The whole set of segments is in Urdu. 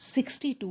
62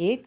1,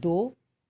2,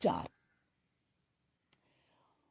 4।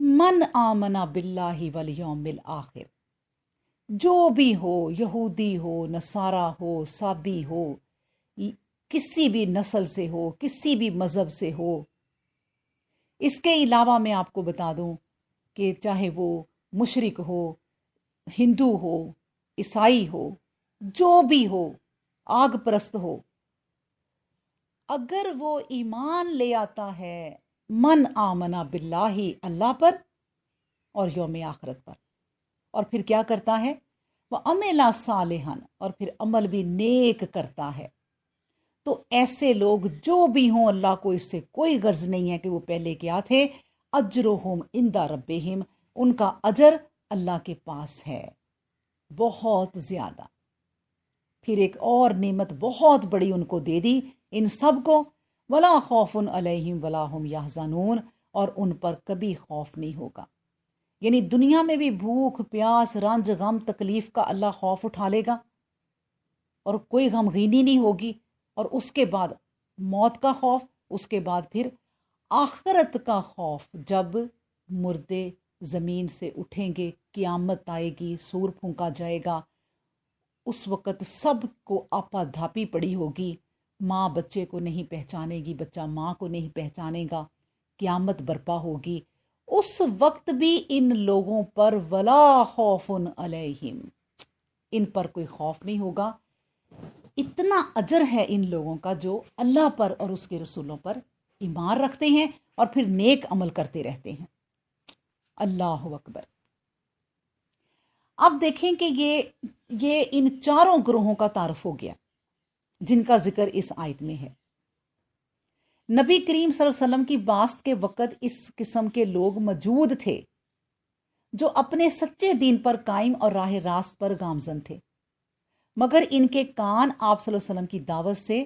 من آمنا باللہ والیوم الآخر، جو بھی ہو، یہودی ہو، نصارہ ہو، صابی ہو، کسی بھی نسل سے ہو، کسی بھی مذہب سے ہو۔ اس کے علاوہ میں آپ کو بتا دوں کہ چاہے وہ مشرک ہو، ہندو ہو، عیسائی ہو، جو بھی ہو، آگ پرست ہو، اگر وہ ایمان لے آتا ہے من آمنا باللہ، اللہ پر اور یوم آخرت پر، اور پھر کیا کرتا ہے، وہ عملا صالحا، اور پھر عمل بھی نیک کرتا ہے، تو ایسے لوگ جو بھی ہوں، اللہ کو اس سے کوئی غرض نہیں ہے کہ وہ پہلے کیا تھے، اجرہم عند ربہم، ان کا اجر اللہ کے پاس ہے بہت زیادہ۔ پھر ایک اور نعمت بہت بڑی ان کو دے دی، ان سب کو، ولا خوف علیہم ولا ہم یحزنون، اور ان پر کبھی خوف نہیں ہوگا۔ یعنی دنیا میں بھی بھوک پیاس رنج غم تکلیف کا اللہ خوف اٹھا لے گا، اور کوئی غمگینی نہیں ہوگی، اور اس کے بعد موت کا خوف، اس کے بعد پھر آخرت کا خوف، جب مردے زمین سے اٹھیں گے، قیامت آئے گی، سور پھونکا جائے گا، اس وقت سب کو آپا دھاپی پڑی ہوگی، ماں بچے کو نہیں پہچانے گی، بچہ ماں کو نہیں پہچانے گا، قیامت برپا ہوگی، اس وقت بھی ان لوگوں پر ولا خوف علیہم، ان پر کوئی خوف نہیں ہوگا۔ اتنا اجر ہے ان لوگوں کا جو اللہ پر اور اس کے رسولوں پر ایمان رکھتے ہیں اور پھر نیک عمل کرتے رہتے ہیں۔ اللہ اکبر۔ اب دیکھیں کہ یہ ان چاروں گروہوں کا تعارف ہو گیا جن کا ذکر اس آیت میں ہے۔ نبی کریم صلی اللہ علیہ وسلم کی بعثت کے وقت اس قسم کے لوگ موجود تھے جو اپنے سچے دین پر قائم اور راہ راست پر گامزن تھے، مگر ان کے کان آپ صلی اللہ علیہ وسلم کی دعوت سے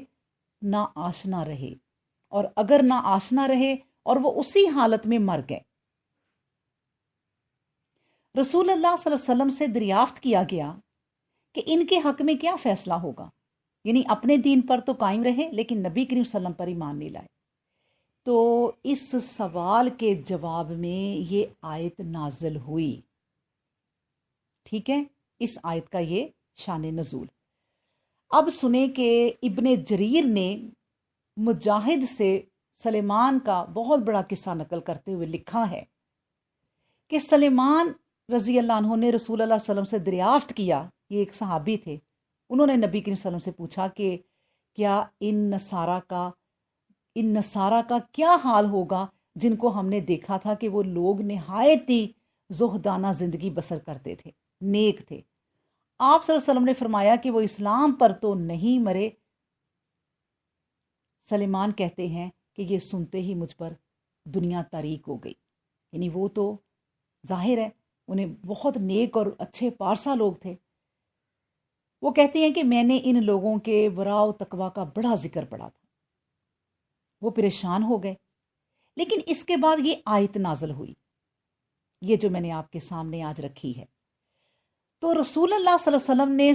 نا آشنا رہے، اور اگر نا آشنا رہے اور وہ اسی حالت میں مر گئے۔ رسول اللہ صلی اللہ علیہ وسلم سے دریافت کیا گیا کہ ان کے حق میں کیا فیصلہ ہوگا، یعنی اپنے دین پر تو قائم رہے لیکن نبی کریم صلی اللہ علیہ وسلم پر ایمان نہیں لائے۔ تو اس سوال کے جواب میں یہ آیت نازل ہوئی، ٹھیک ہے، اس آیت کا یہ شان نزول۔ اب سنیں کہ ابن جریر نے مجاہد سے سلیمان کا بہت بڑا قصہ نقل کرتے ہوئے لکھا ہے کہ سلیمان رضی اللہ عنہ نے رسول اللہ صلی اللہ علیہ وسلم سے دریافت کیا، یہ ایک صحابی تھے، انہوں نے نبی کریم صلی اللہ علیہ وسلم سے پوچھا کہ کیا ان نصارہ کا کیا حال ہوگا جن کو ہم نے دیکھا تھا کہ وہ لوگ نہایت ہی زہدانہ زندگی بسر کرتے تھے، نیک تھے۔ آپ صلی اللہ علیہ وسلم نے فرمایا کہ وہ اسلام پر تو نہیں مرے۔ سلیمان کہتے ہیں کہ یہ سنتے ہی مجھ پر دنیا تاریک ہو گئی، یعنی وہ تو ظاہر ہے انہیں بہت نیک اور اچھے پارسا لوگ تھے۔ وہ کہتے ہیں کہ میں نے ان لوگوں کے ورع و تقوی کا بڑا ذکر پڑھا تھا، وہ پریشان ہو گئے۔ لیکن اس کے بعد یہ آیت نازل ہوئی، یہ جو میں نے آپ کے سامنے آج رکھی ہے۔ تو رسول اللہ صلی اللہ علیہ وسلم نے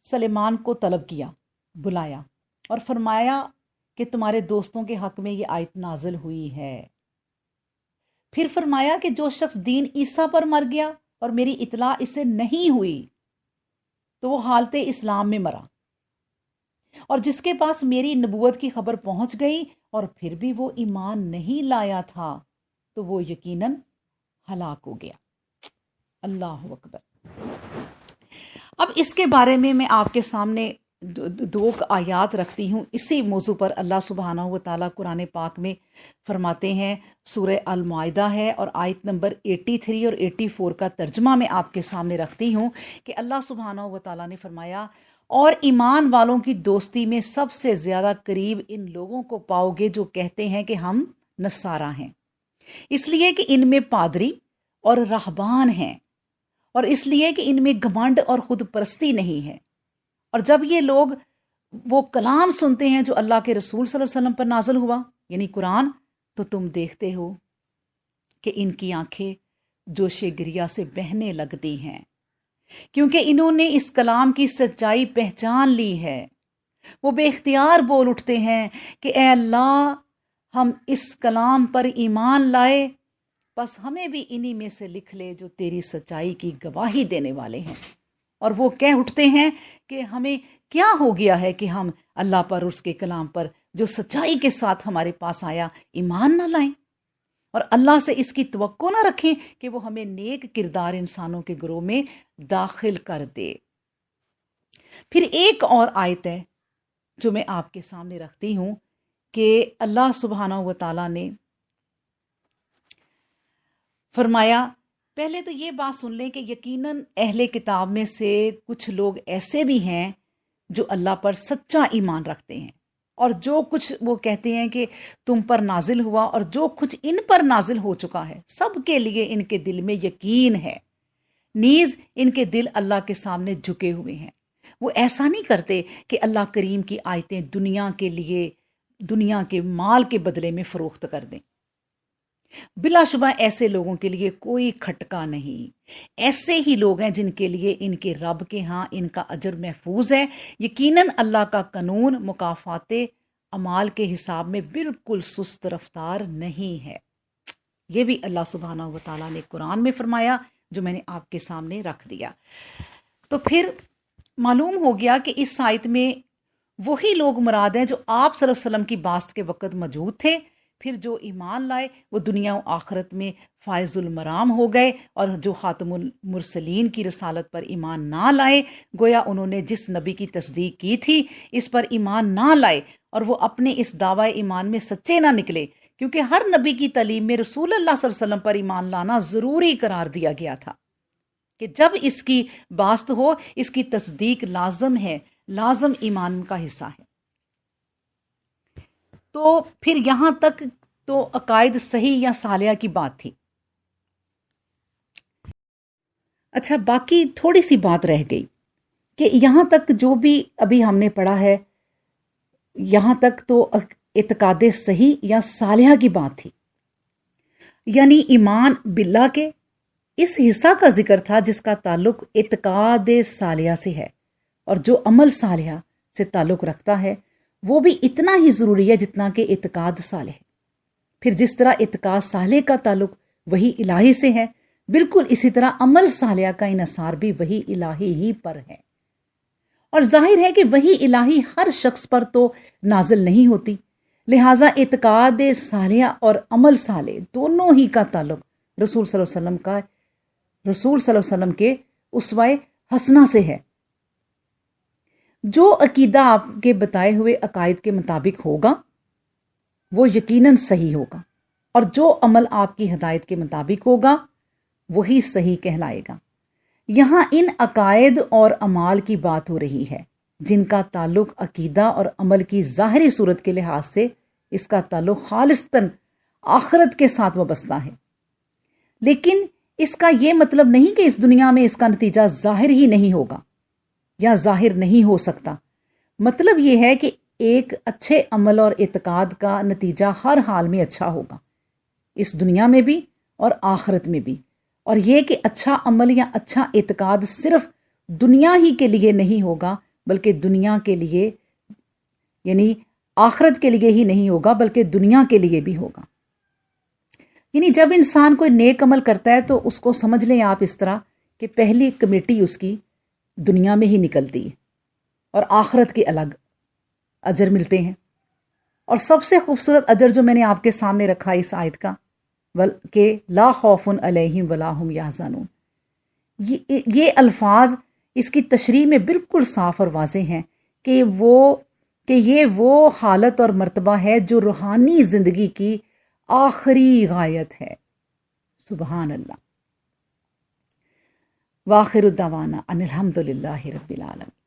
سلیمان کو طلب کیا، بلایا اور فرمایا کہ تمہارے دوستوں کے حق میں یہ آیت نازل ہوئی ہے۔ پھر فرمایا کہ جو شخص دین عیسیٰ پر مر گیا اور میری اطلاع اسے نہیں ہوئی تو وہ حالت اسلام میں مرا، اور جس کے پاس میری نبوت کی خبر پہنچ گئی اور پھر بھی وہ ایمان نہیں لایا تھا تو وہ یقیناً ہلاک ہو گیا۔ اللہ اکبر۔ اب اس کے بارے میں آپ کے سامنے دو آیات رکھتی ہوں۔ اسی موضوع پر اللہ سبحانہ و تعالیٰ قرآن پاک میں فرماتے ہیں، سورہ المائدہ ہے اور آیت نمبر 83 اور 84 کا ترجمہ میں آپ کے سامنے رکھتی ہوں کہ اللہ سبحانہ و تعالیٰ نے فرمایا، اور ایمان والوں کی دوستی میں سب سے زیادہ قریب ان لوگوں کو پاؤ گے جو کہتے ہیں کہ ہم نصارہ ہیں، اس لیے کہ ان میں پادری اور راہبان ہیں، اور اس لیے کہ ان میں گھمنڈ اور خود پرستی نہیں ہے۔ اور جب یہ لوگ وہ کلام سنتے ہیں جو اللہ کے رسول صلی اللہ علیہ وسلم پر نازل ہوا، یعنی قرآن، تو تم دیکھتے ہو کہ ان کی آنکھیں جوش گریا سے بہنے لگتی ہیں، کیونکہ انہوں نے اس کلام کی سچائی پہچان لی ہے۔ وہ بے اختیار بول اٹھتے ہیں کہ اے اللہ، ہم اس کلام پر ایمان لائے بس ہمیں بھی انہی میں سے لکھ لے جو تیری سچائی کی گواہی دینے والے ہیں۔ اور وہ کہہ اٹھتے ہیں کہ ہمیں کیا ہو گیا ہے کہ ہم اللہ پر اور اس کے کلام پر جو سچائی کے ساتھ ہمارے پاس آیا ایمان نہ لائیں، اور اللہ سے اس کی توقع نہ رکھیں کہ وہ ہمیں نیک کردار انسانوں کے گروہ میں داخل کر دے۔ پھر ایک اور آیت ہے جو میں آپ کے سامنے رکھتی ہوں کہ اللہ سبحانہ و تعالیٰ نے فرمایا، پہلے تو یہ بات سن لیں کہ یقیناً اہل کتاب میں سے کچھ لوگ ایسے بھی ہیں جو اللہ پر سچا ایمان رکھتے ہیں، اور جو کچھ وہ کہتے ہیں کہ تم پر نازل ہوا اور جو کچھ ان پر نازل ہو چکا ہے سب کے لیے ان کے دل میں یقین ہے، نیز ان کے دل اللہ کے سامنے جھکے ہوئے ہیں۔ وہ ایسا نہیں کرتے کہ اللہ کریم کی آیتیں دنیا کے لیے، دنیا کے مال کے بدلے میں فروخت کر دیں۔ بلا شبہ ایسے لوگوں کے لیے کوئی کھٹکا نہیں، ایسے ہی لوگ ہیں جن کے لیے ان کے رب کے ہاں ان کا اجر محفوظ ہے۔ یقیناً اللہ کا قانون مکافات اعمال کے حساب میں بالکل سست رفتار نہیں ہے۔ یہ بھی اللہ سبحانہ و تعالیٰ نے قرآن میں فرمایا، جو میں نے آپ کے سامنے رکھ دیا۔ تو پھر معلوم ہو گیا کہ اس آیت میں وہی لوگ مراد ہیں جو آپ صلی اللہ علیہ وسلم کی بعثت کے وقت موجود تھے، پھر جو ایمان لائے وہ دنیا و آخرت میں فائز المرام ہو گئے، اور جو خاتم المرسلین کی رسالت پر ایمان نہ لائے، گویا انہوں نے جس نبی کی تصدیق کی تھی اس پر ایمان نہ لائے، اور وہ اپنے اس دعوی ایمان میں سچے نہ نکلے، کیونکہ ہر نبی کی تعلیم میں رسول اللہ صلی اللہ علیہ وسلم پر ایمان لانا ضروری قرار دیا گیا تھا کہ جب اس کی بعثت ہو اس کی تصدیق لازم ہے، لازم ایمان کا حصہ ہے۔ تو پھر یہاں تک تو عقائد صحیح یا صالحہ کی بات تھی۔ اچھا، باقی تھوڑی سی بات رہ گئی کہ یہاں تک جو بھی ابھی ہم نے پڑھا ہے، یہاں تک تو اعتقاد صحیح یا صالحہ کی بات تھی، یعنی ایمان باللہ کے اس حصہ کا ذکر تھا جس کا تعلق اعتقاد صالحہ سے ہے، اور جو عمل صالحہ سے تعلق رکھتا ہے وہ بھی اتنا ہی ضروری ہے جتنا کہ اعتقاد صالح ہے۔ پھر جس طرح اعتقاد صالح کا تعلق وہی الہی سے ہے، بالکل اسی طرح عمل صالحہ کا انحصار بھی وہی الہی ہی پر ہے۔ اور ظاہر ہے کہ وہی الہی ہر شخص پر تو نازل نہیں ہوتی، لہٰذا اعتقاد صالحہ اور عمل صالح دونوں ہی کا تعلق رسول صلی اللہ علیہ وسلم کے اسوہ حسنہ سے ہے۔ جو عقیدہ آپ کے بتائے ہوئے عقائد کے مطابق ہوگا وہ یقیناً صحیح ہوگا، اور جو عمل آپ کی ہدایت کے مطابق ہوگا وہی صحیح کہلائے گا۔ یہاں ان عقائد اور اعمال کی بات ہو رہی ہے جن کا تعلق عقیدہ اور عمل کی ظاہری صورت کے لحاظ سے اس کا تعلق خالصتاً آخرت کے ساتھ وابستہ ہے، لیکن اس کا یہ مطلب نہیں کہ اس دنیا میں اس کا نتیجہ ظاہر ہی نہیں ہوگا یا ظاہر نہیں ہو سکتا۔ مطلب یہ ہے کہ ایک اچھے عمل اور اعتقاد کا نتیجہ ہر حال میں اچھا ہوگا، اس دنیا میں بھی اور آخرت میں بھی، اور یہ کہ اچھا عمل یا اچھا اعتقاد صرف دنیا ہی کے لیے نہیں ہوگا بلکہ دنیا کے لیے، یعنی آخرت کے لیے ہی نہیں ہوگا بلکہ دنیا کے لیے بھی ہوگا۔ یعنی جب انسان کوئی نیک عمل کرتا ہے تو اس کو سمجھ لیں آپ اس طرح کہ پہلی کمیٹی اس کی دنیا میں ہی نکلتی ہے اور آخرت کے الگ اجر ملتے ہیں۔ اور سب سے خوبصورت اجر جو میں نے آپ کے سامنے رکھا اس آیت کا کہ لا خوف علیہم ولا ہم یحزنون، یہ الفاظ اس کی تشریح میں بالکل صاف اور واضح ہیں کہ یہ وہ حالت اور مرتبہ ہے جو روحانی زندگی کی آخری غایت ہے۔ سبحان اللہ۔ وآخر دعوانا ان الحمد للہ رب العالمین۔